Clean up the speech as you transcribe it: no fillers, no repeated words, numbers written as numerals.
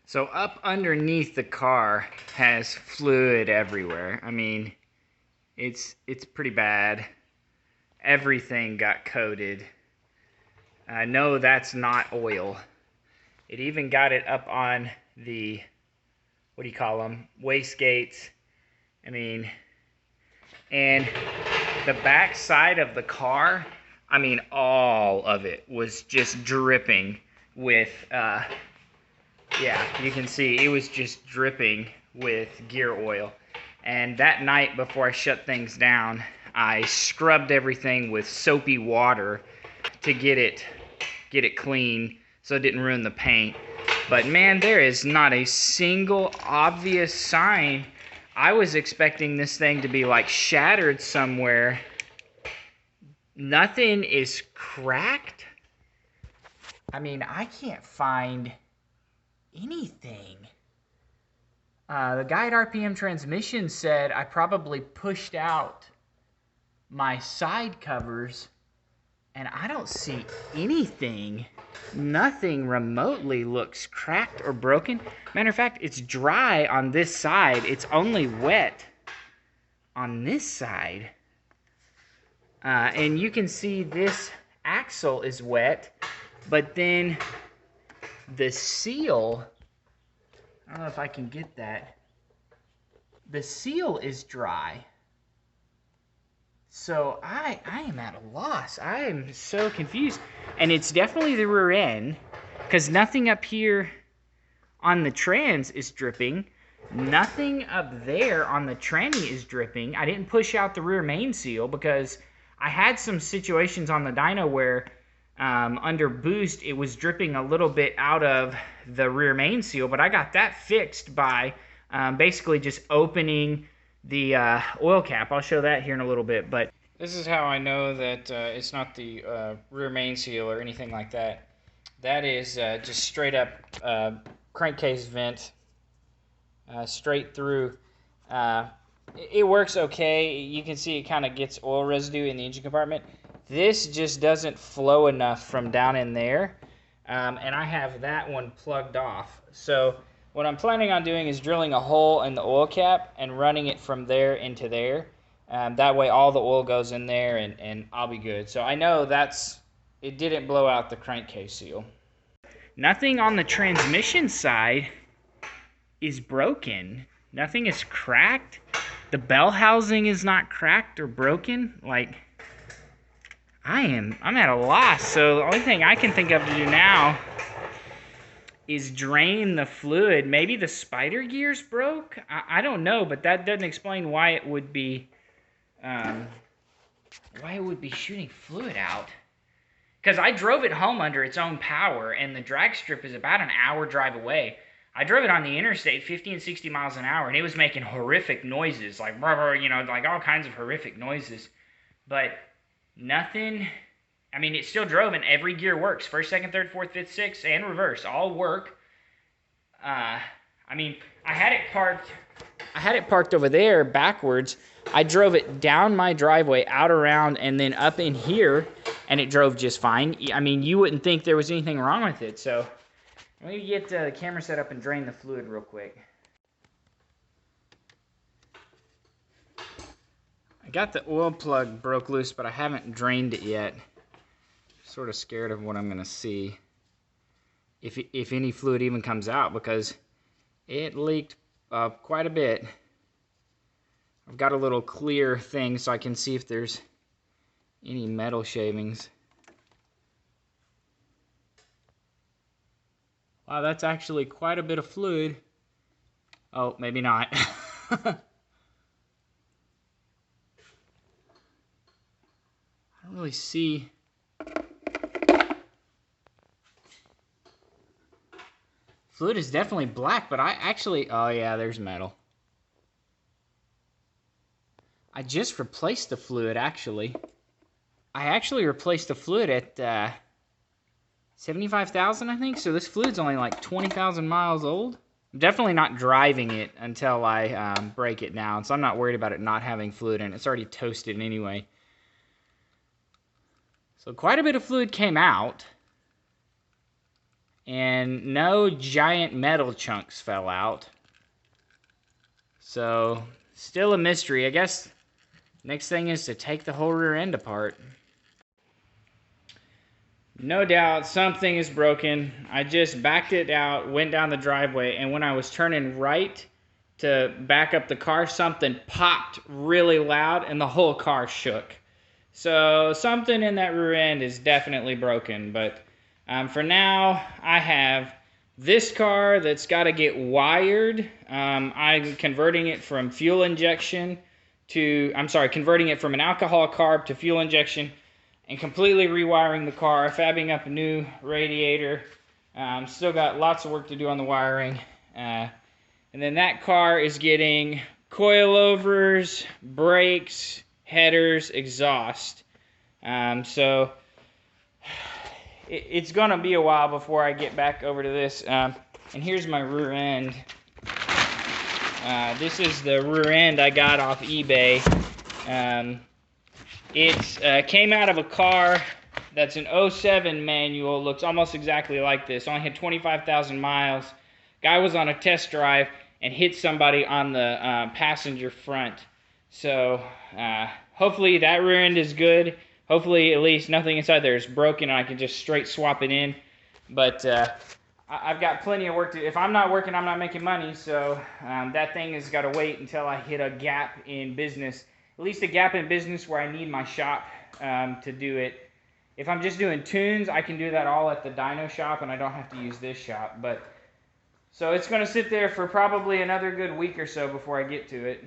So up underneath the car has fluid everywhere. I mean, it's pretty bad. Everything got coated. No, that's not oil. It even got it up on the, what do you call them, wastegates. I mean, and the back side of the car, I mean, all of it was just dripping with, yeah, you can see it was just dripping with gear oil. And that night before I shut things down, I scrubbed everything with soapy water to get it clean so it didn't ruin the paint. But man, there is not a single obvious sign. I was expecting this thing to be like shattered somewhere. Nothing is cracked. I mean, I can't find anything. The guy at RPM Transmission said I probably pushed out my side covers, and I don't see anything. Nothing remotely looks cracked or broken. Matter of fact, it's dry on this side. It's only wet on this side. And you can see this axle is wet, but then the seal, I don't know if I can get that. The seal is dry. So I am at a loss. I am so confused. And it's definitely the rear end, because nothing up here on the trans is dripping. Nothing up there on the tranny is dripping. I didn't push out the rear main seal because I had some situations on the dyno where under boost it was dripping a little bit out of the rear main seal, but I got that fixed by basically just opening the oil cap. I'll show that here in a little bit, but this is how I know that it's not the rear main seal or anything like that. That is just straight up crankcase vent, straight through. It works okay. You can see it kind of gets oil residue in the engine compartment. This just doesn't flow enough from down in there, and I have that one plugged off. So what I'm planning on doing is drilling a hole in the oil cap and running it from there into there. That way all the oil goes in there and I'll be good. So I know it didn't blow out the crankcase seal. Nothing on the transmission side is broken. Nothing is cracked. The bell housing is not cracked or broken. Like, I'm at a loss. So the only thing I can think of to do now is drain the fluid. Maybe the spider gears broke? I don't know, but that doesn't explain why it would be shooting fluid out. Because I drove it home under its own power, and the drag strip is about an hour drive away. I drove it on the interstate 50 and 60 miles an hour, and it was making horrific noises, like, you know, like all kinds of horrific noises. But nothing, I mean, it still drove, and every gear works. First, second, third, fourth, fifth, sixth, and reverse, all work. I mean, I had it parked over there backwards. I drove it down my driveway, out around, and then up in here, and it drove just fine. I mean, you wouldn't think there was anything wrong with it. So let me get the camera set up and drain the fluid real quick. I got the oil plug broke loose, but I haven't drained it yet. Sort of scared of what I'm going to see. If any fluid even comes out, because it leaked quite a bit. I've got a little clear thing so I can see if there's any metal shavings. Wow, that's actually quite a bit of fluid. Oh, maybe not. I don't really see. Fluid is definitely black, but I actually, oh yeah, there's metal. I just replaced the fluid, actually. I actually replaced the fluid at 75,000, I think. So this fluid's only like 20,000 miles old. I'm definitely not driving it until I break it down, so I'm not worried about it not having fluid in it. It's already toasted anyway. So quite a bit of fluid came out. and no giant metal chunks fell out. So, still a mystery. I guess next thing is to take the whole rear end apart. No doubt something is broken. I just backed it out, went down the driveway, and when I was turning right to back up the car, something popped really loud and the whole car shook. So something in that rear end is definitely broken, but for now, I have this car that's got to get wired. I'm converting it from fuel injection to, converting it from an alcohol carb to fuel injection and completely rewiring the car, fabbing up a new radiator. Still got lots of work to do on the wiring. And then that car is getting coilovers, brakes, headers, exhaust. So it's going to be a while before I get back over to this. And here's my rear end. This is the rear end I got off eBay. It came out of a car that's an 07 manual, looks almost exactly like this. Only had 25,000 miles. Guy was on a test drive and hit somebody on the passenger front. So hopefully that rear end is good. Hopefully at least nothing inside there is broken and I can just straight swap it in. But I've got plenty of work to do. If I'm not working, I'm not making money. So that thing has got to wait until I hit a gap in business. At least a gap in business where I need my shop to do it. If I'm just doing tunes, I can do that all at the dyno shop and I don't have to use this shop. But so it's going to sit there for probably another good week or so before I get to it.